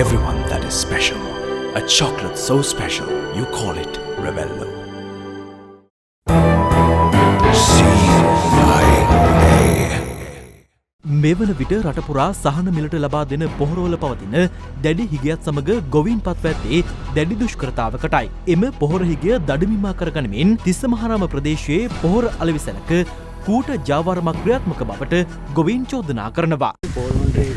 everyone that is special. A chocolate so special, you call it Rebello. මෙවන විට රටපුරා සහන මිලට ලබා දෙන පොහොරවල පවතින දැඩි හිගයත් සමග ගොවීන් පත්ව ඇත්තේ දැඩි දුෂ්කරතාවකටයි. එම පොහොර හිගය දඩමිමා කරගනිමින් තිස්සමහාරාම ප්‍රදේශයේ පොහොර අලෙවිසැලක කූට ජාවාරමක් ක්‍රියාත්මක බවට ගොවීන් චෝදනා කරනවා. පොහොරේ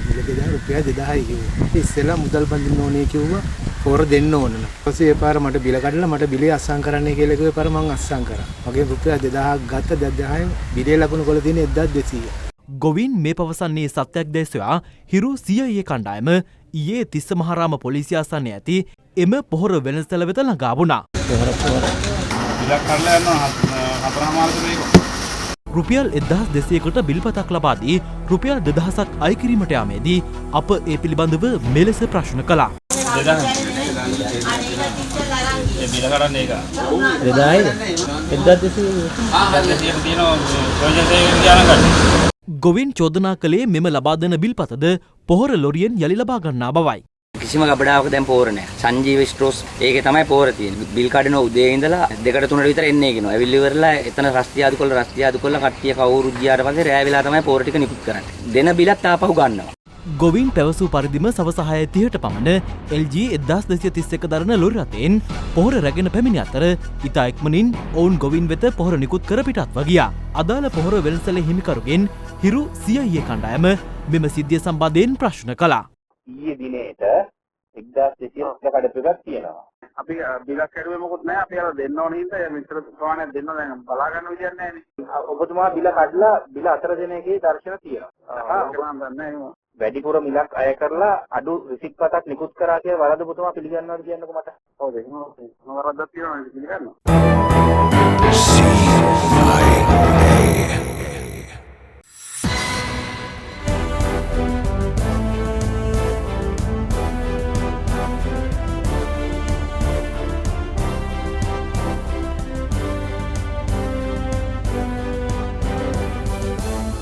රුපියල් 2000යි කිව්වා. ඉස්සෙල්ලා මුදල් බඳින්න ඕනේ කිව්වා. පොහොර දෙන්න ඕන නේද. ඊපස්සේ ඒ පාර මට බිල කඩලා මට බිලේ අස්සම් කරන්නයි කියලා කිව්වේ. පාර මං අස්සම් කරා. මගේ රුපියල් 2000ක් ගත්ත 2000න් බිලේ ලකුණු කොල තියෙන 1200. ගොවින් මේ පවසන්නේ සත්‍යයක් දැයි සොයා හිරු CIA කණ්ඩායම ඊයේ තිස්සමහාරාම පොලිසිය ආසන්නයේ ඇති එම පොහොර වෙළඳසැල වෙත ළඟා වුණා. රුපියල් 1200කට බිල්පතක් ලබා දී රුපියල් 2000ක් අය කිරීමට යාමේදී අප ඒ පිළිබඳව මෙලෙස ප්‍රශ්න කළා. ගොවින් චෝදනා කළේ මෙම ලබා දෙන බිල්පතද පොහොර ලොරියෙන් යලි ලබා ගන්නා බවයි. කිසිම ගබඩාවක දැන් පොහොර නැහැ. සංජීව ස්ටෝස් ඒකේ තමයි පොහොර තියෙන්නේ. බිල් කඩන උදේ ඉඳලා 2ට 3ට විතර එන්නේ කියනවා. ඇවිල්ලි ඉවරලා එතන රස්තියාදු කොල්ල කට්ටිය කවුරු ගියාට පස්සේ රෑ වෙලා තමයි පොහොර ටික නිකුත් කරන්නේ. දෙන බිලත් ආපහු ගන්නවා. ගොවින් පැවසූ පරිදිම සවස 6:30ට පමණ LG 1231 දරන ලොරි රථයෙන් පොහොර රැගෙන පැමිණි අතර ඉතා ඉක්මනින් ඔවුන් ගොවින් වෙත පොහොර නිකුත් කර පිටත්ව ගියා. අදාළ පොහොර වෙළඳසැලේ හිමිකරුගෙන් හිරු CIA කණ්ඩායම මෙම සිද්ධිය සම්බන්ධයෙන් ප්‍රශ්න කළා. ඊයේ දිනේට 1200 කඩපු එකක් තියෙනවා. අපි බිලක් කරුවේ මොකුත් නැහැ. අපි අර දෙන්න ඕන හින්දා මිත්‍ර ප්‍රමාණයක් දෙන්න දැන් බලා ගන්න විදියක් නැහැ නේ. ඔබතුමා බිල කඩලා බිල 4 දින එකේ දර්ශන තියෙනවා. මම දන්නේ නැහැ. වැඩිපුර මිලක් අය කරලා අඩු රිසිට් පතක් නිකුත් කරා කියලා වරදපුතුමා පිළිගන්නවද කියන්නකෝ මට. ඔව් ඒක මම වරදක් තියෙනවා පිළිගන්නවා.